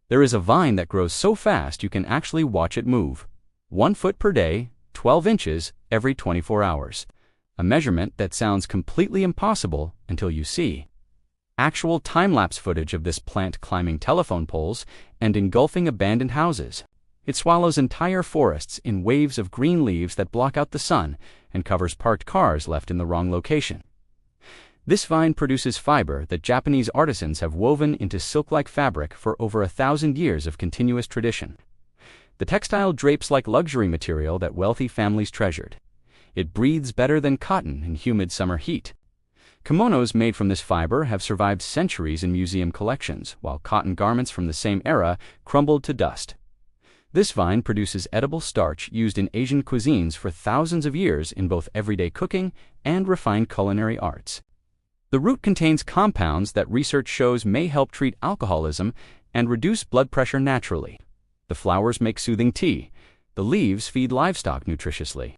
There is a vine that grows so fast you can actually watch it move. 1 foot per day, 12 inches every 24 hours. A measurement that sounds completely impossible until you see actual time-lapse footage of this plant climbing telephone poles and engulfing abandoned houses. It swallows entire forests in waves of green leaves that block out the sun and covers parked cars left in the wrong location. This vine produces fiber that Japanese artisans have woven into silk-like fabric for over 1,000 years of continuous tradition. The textile drapes like luxury material that wealthy families treasured. It breathes better than cotton in humid summer heat. Kimonos made from this fiber have survived centuries in museum collections, while cotton garments from the same era crumbled to dust. This vine produces edible starch used in Asian cuisines for thousands of years in both everyday cooking and refined culinary arts. The root contains compounds that research shows may help treat alcoholism and reduce blood pressure naturally. The flowers make soothing tea. The leaves feed livestock nutritiously.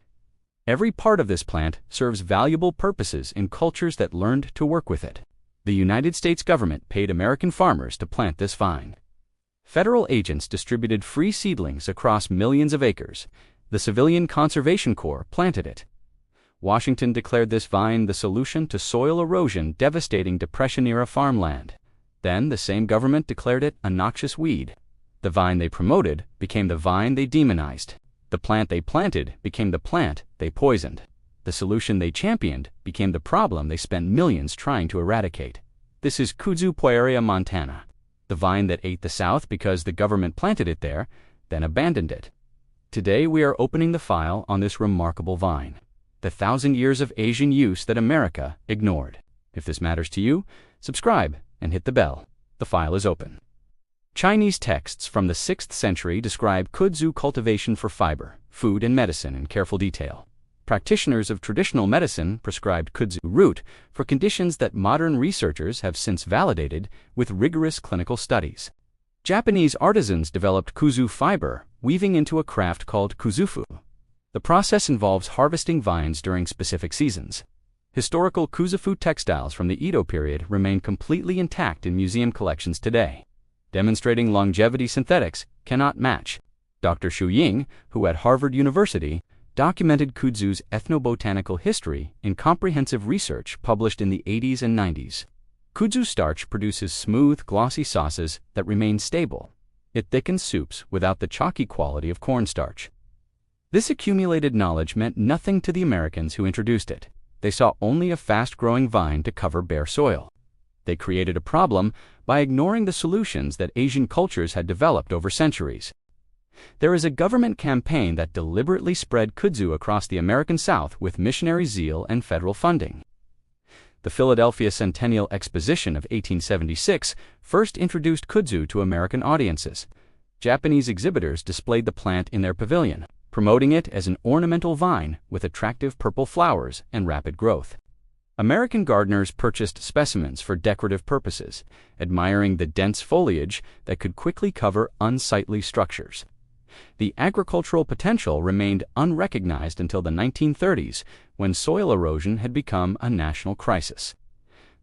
Every part of this plant serves valuable purposes in cultures that learned to work with it. The United States government paid American farmers to plant this vine. Federal agents distributed free seedlings across millions of acres. The Civilian Conservation Corps planted it. Washington declared this vine the solution to soil erosion devastating Depression-era farmland. Then the same government declared it a noxious weed. The vine they promoted became the vine they demonized. The plant they planted became the plant they poisoned. The solution they championed became the problem they spent millions trying to eradicate. This is Kudzu Poeria montana, the vine that ate the South because the government planted it there, then abandoned it. Today we are opening the file on this remarkable vine, the 1,000 years of Asian use that America ignored. If this matters to you, subscribe and hit the bell. The file is open. Chinese texts from the 6th century describe kudzu cultivation for fiber, food, and medicine in careful detail. Practitioners of traditional medicine prescribed kudzu root for conditions that modern researchers have since validated with rigorous clinical studies. Japanese artisans developed kudzu fiber, weaving into a craft called kuzufu. The process involves harvesting vines during specific seasons. Historical kuzufu textiles from the Edo period remain completely intact in museum collections today, demonstrating longevity synthetics cannot match. Dr. Xu Ying, who at Harvard University documented kudzu's ethnobotanical history in comprehensive research published in the 80s and 90s. Kudzu starch produces smooth, glossy sauces that remain stable. It thickens soups without the chalky quality of cornstarch. This accumulated knowledge meant nothing to the Americans who introduced it. They saw only a fast-growing vine to cover bare soil. They created a problem by ignoring the solutions that Asian cultures had developed over centuries. There is a government campaign that deliberately spread kudzu across the American South with missionary zeal and federal funding. The Philadelphia Centennial Exposition of 1876 first introduced kudzu to American audiences. Japanese exhibitors displayed the plant in their pavilion, promoting it as an ornamental vine with attractive purple flowers and rapid growth. American gardeners purchased specimens for decorative purposes, admiring the dense foliage that could quickly cover unsightly structures. The agricultural potential remained unrecognized until the 1930s, when soil erosion had become a national crisis.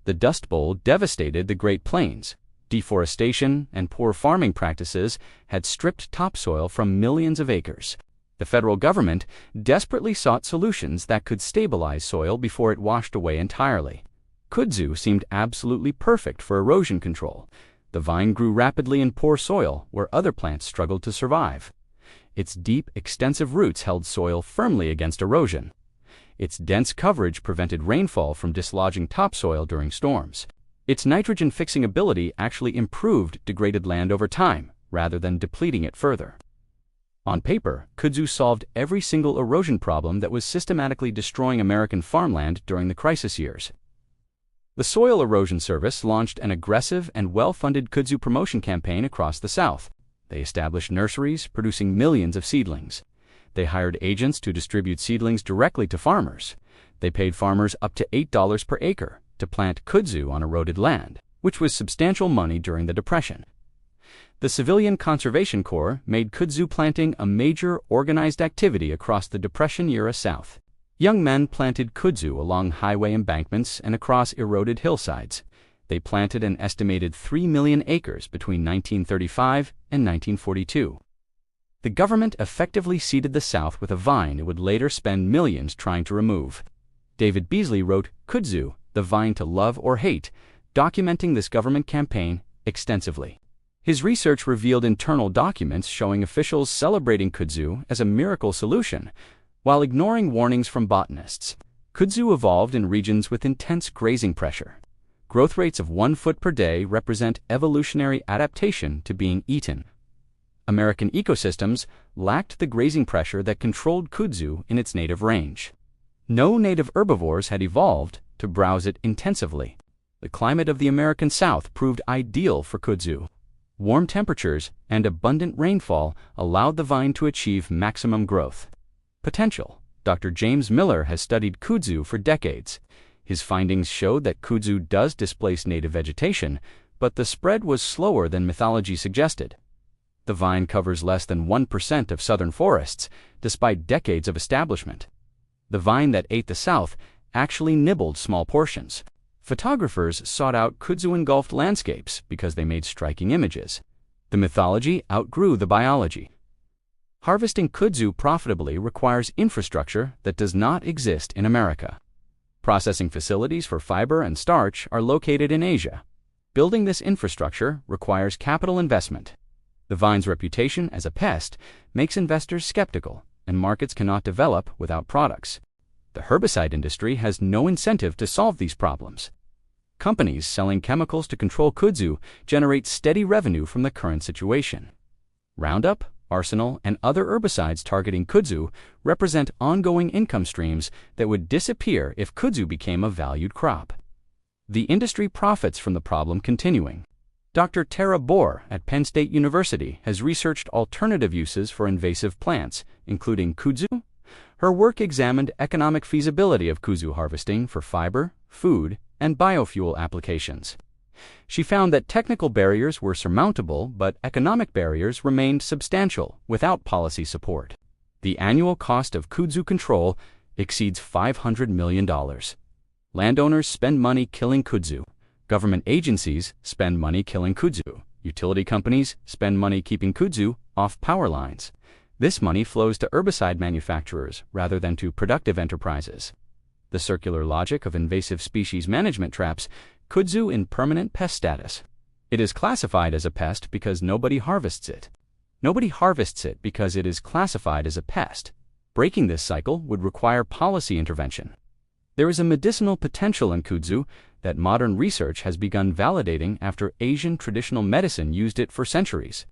The Dust Bowl devastated the Great Plains. Deforestation and poor farming practices had stripped topsoil from millions of acres. The federal government desperately sought solutions that could stabilize soil before it washed away entirely. Kudzu seemed absolutely perfect for erosion control. The vine grew rapidly in poor soil where other plants struggled to survive. Its deep, extensive roots held soil firmly against erosion. Its dense coverage prevented rainfall from dislodging topsoil during storms. Its nitrogen-fixing ability actually improved degraded land over time, rather than depleting it further. On paper, kudzu solved every single erosion problem that was systematically destroying American farmland during the crisis years. The Soil Erosion Service launched an aggressive and well-funded kudzu promotion campaign across the South. They established nurseries, producing millions of seedlings. They hired agents to distribute seedlings directly to farmers. They paid farmers up to $8 per acre to plant kudzu on eroded land, which was substantial money during the Depression. The Civilian Conservation Corps made kudzu planting a major organized activity across the Depression-era South. Young men planted kudzu along highway embankments and across eroded hillsides. They planted an estimated 3 million acres between 1935 and 1942. The government effectively seeded the South with a vine it would later spend millions trying to remove. David Beasley wrote Kudzu, The Vine to Love or Hate, documenting this government campaign extensively. His research revealed internal documents showing officials celebrating kudzu as a miracle solution, while ignoring warnings from botanists. Kudzu evolved in regions with intense grazing pressure. Growth rates of 1 foot per day represent evolutionary adaptation to being eaten. American ecosystems lacked the grazing pressure that controlled kudzu in its native range. No native herbivores had evolved to browse it intensively. The climate of the American South proved ideal for kudzu. Warm temperatures and abundant rainfall allowed the vine to achieve maximum growth potential. Dr. James Miller has studied kudzu for decades. His findings showed that kudzu does displace native vegetation, but the spread was slower than mythology suggested. The vine covers less than 1% of southern forests, despite decades of establishment. The vine that ate the South actually nibbled small portions. Photographers sought out kudzu-engulfed landscapes because they made striking images. The mythology outgrew the biology. Harvesting kudzu profitably requires infrastructure that does not exist in America. Processing facilities for fiber and starch are located in Asia. Building this infrastructure requires capital investment. The vine's reputation as a pest makes investors skeptical, and markets cannot develop without products. The herbicide industry has no incentive to solve these problems. Companies selling chemicals to control kudzu generate steady revenue from the current situation. Roundup, Arsenal, and other herbicides targeting kudzu represent ongoing income streams that would disappear if kudzu became a valued crop. The industry profits from the problem continuing. Dr. Tara Bohr at Penn State University has researched alternative uses for invasive plants, including kudzu. Her work examined economic feasibility of kudzu harvesting for fiber, food, and biofuel applications. She found that technical barriers were surmountable, but economic barriers remained substantial without policy support. The annual cost of kudzu control exceeds $500 million. Landowners spend money killing kudzu. Government agencies spend money killing kudzu. Utility companies spend money keeping kudzu off power lines. This money flows to herbicide manufacturers rather than to productive enterprises. The circular logic of invasive species management traps kudzu in permanent pest status. It is classified as a pest because nobody harvests it. Nobody harvests it because it is classified as a pest. Breaking this cycle would require policy intervention. There is a medicinal potential in kudzu that modern research has begun validating after Asian traditional medicine used it for centuries.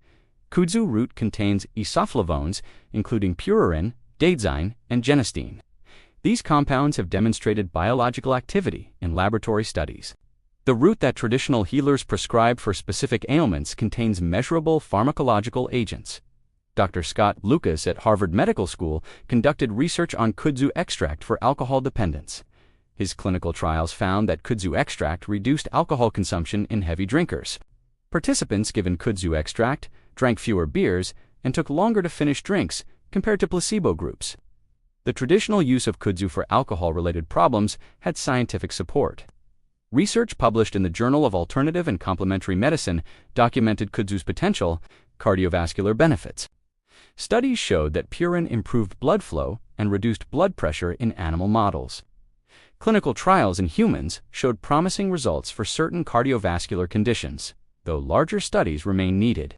Kudzu root contains isoflavones, including purerin, daidzein, and genistein. These compounds have demonstrated biological activity in laboratory studies. The root that traditional healers prescribe for specific ailments contains measurable pharmacological agents. Dr. Scott Lucas at Harvard Medical School conducted research on kudzu extract for alcohol dependence. His clinical trials found that kudzu extract reduced alcohol consumption in heavy drinkers. Participants given kudzu extract drank fewer beers and took longer to finish drinks compared to placebo groups. The traditional use of kudzu for alcohol-related problems had scientific support. Research published in the Journal of Alternative and Complementary Medicine documented kudzu's potential cardiovascular benefits. Studies showed that purein improved blood flow and reduced blood pressure in animal models. Clinical trials in humans showed promising results for certain cardiovascular conditions, though larger studies remain needed.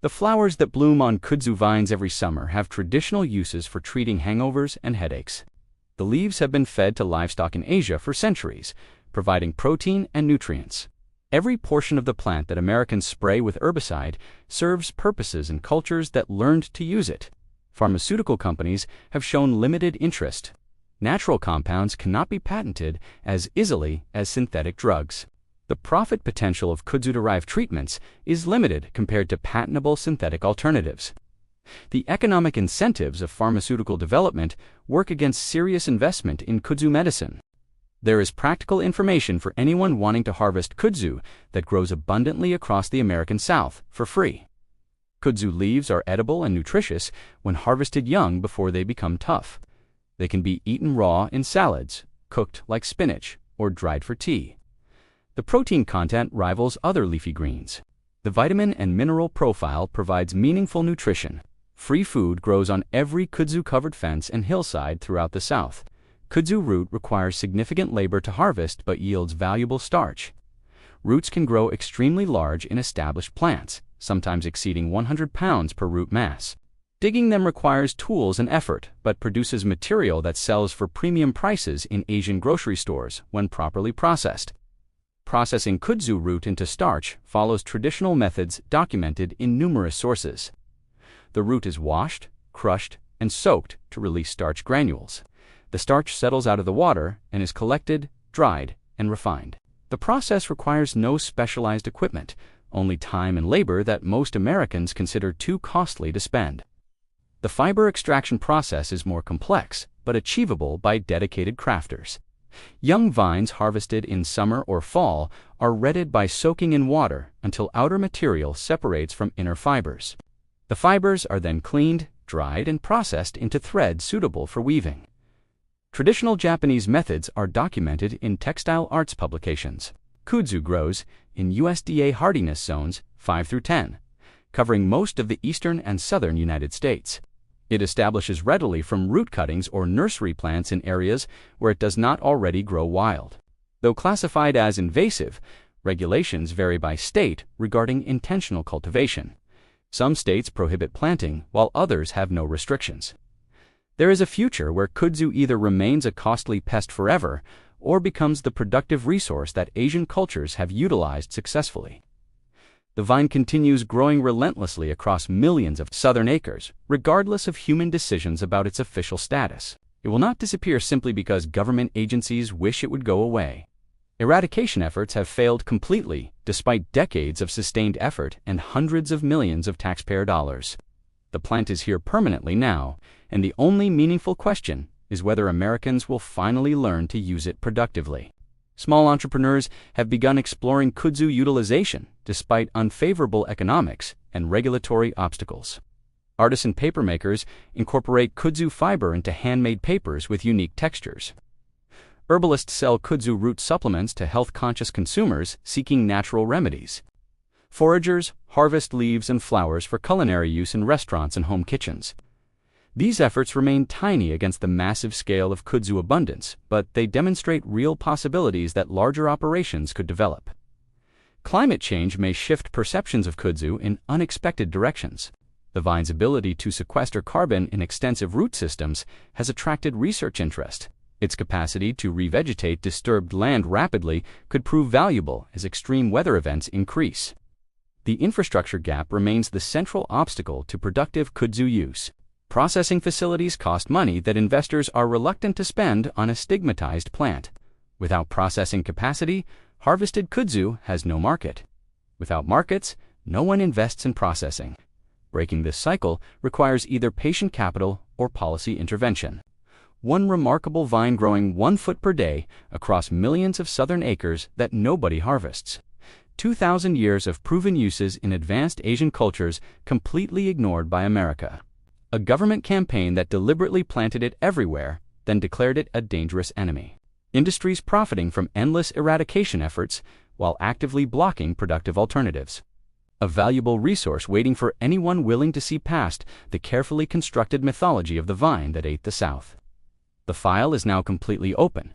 The flowers that bloom on kudzu vines every summer have traditional uses for treating hangovers and headaches. The leaves have been fed to livestock in Asia for centuries, providing protein and nutrients. Every portion of the plant that Americans spray with herbicide serves purposes in cultures that learned to use it. Pharmaceutical companies have shown limited interest. Natural compounds cannot be patented as easily as synthetic drugs. The profit potential of kudzu-derived treatments is limited compared to patentable synthetic alternatives. The economic incentives of pharmaceutical development work against serious investment in kudzu medicine. There is practical information for anyone wanting to harvest kudzu that grows abundantly across the American South for free. Kudzu leaves are edible and nutritious when harvested young before they become tough. They can be eaten raw in salads, cooked like spinach, or dried for tea. The protein content rivals other leafy greens. The vitamin and mineral profile provides meaningful nutrition. Free food grows on every kudzu-covered fence and hillside throughout the South. Kudzu root requires significant labor to harvest but yields valuable starch. Roots can grow extremely large in established plants, sometimes exceeding 100 pounds per root mass. Digging them requires tools and effort, but produces material that sells for premium prices in Asian grocery stores when properly processed. Processing kudzu root into starch follows traditional methods documented in numerous sources. The root is washed, crushed, and soaked to release starch granules. The starch settles out of the water and is collected, dried, and refined. The process requires no specialized equipment, only time and labor that most Americans consider too costly to spend. The fiber extraction process is more complex, but achievable by dedicated crafters. Young vines harvested in summer or fall are retted by soaking in water until outer material separates from inner fibers. The fibers are then cleaned, dried, and processed into thread suitable for weaving. Traditional Japanese methods are documented in textile arts publications. Kudzu grows in USDA hardiness zones 5 through 10, covering most of the eastern and southern United States. It establishes readily from root cuttings or nursery plants in areas where it does not already grow wild. Though classified as invasive, regulations vary by state regarding intentional cultivation. Some states prohibit planting, while others have no restrictions. There is a future where kudzu either remains a costly pest forever or becomes the productive resource that Asian cultures have utilized successfully. The vine continues growing relentlessly across millions of southern acres, regardless of human decisions about its official status. It will not disappear simply because government agencies wish it would go away. Eradication efforts have failed completely, despite decades of sustained effort and hundreds of millions of taxpayer dollars. The plant is here permanently now, and the only meaningful question is whether Americans will finally learn to use it productively. Small entrepreneurs have begun exploring kudzu utilization despite unfavorable economics and regulatory obstacles. Artisan papermakers incorporate kudzu fiber into handmade papers with unique textures. Herbalists sell kudzu root supplements to health-conscious consumers seeking natural remedies. Foragers harvest leaves and flowers for culinary use in restaurants and home kitchens. These efforts remain tiny against the massive scale of kudzu abundance, but they demonstrate real possibilities that larger operations could develop. Climate change may shift perceptions of kudzu in unexpected directions. The vine's ability to sequester carbon in extensive root systems has attracted research interest. Its capacity to revegetate disturbed land rapidly could prove valuable as extreme weather events increase. The infrastructure gap remains the central obstacle to productive kudzu use. Processing facilities cost money that investors are reluctant to spend on a stigmatized plant. Without processing capacity, harvested kudzu has no market. Without markets, no one invests in processing. Breaking this cycle requires either patient capital or policy intervention. One remarkable vine growing 1 foot per day across millions of southern acres that nobody harvests. 2,000 years of proven uses in advanced Asian cultures completely ignored by America. A government campaign that deliberately planted it everywhere, then declared it a dangerous enemy. Industries profiting from endless eradication efforts while actively blocking productive alternatives. A valuable resource waiting for anyone willing to see past the carefully constructed mythology of the vine that ate the South. The file is now completely open.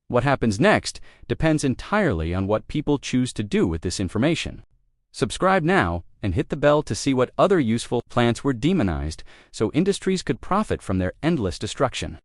What happens next depends entirely on what people choose to do with this information. Subscribe now and hit the bell to see what other useful plants were demonized so industries could profit from their endless destruction.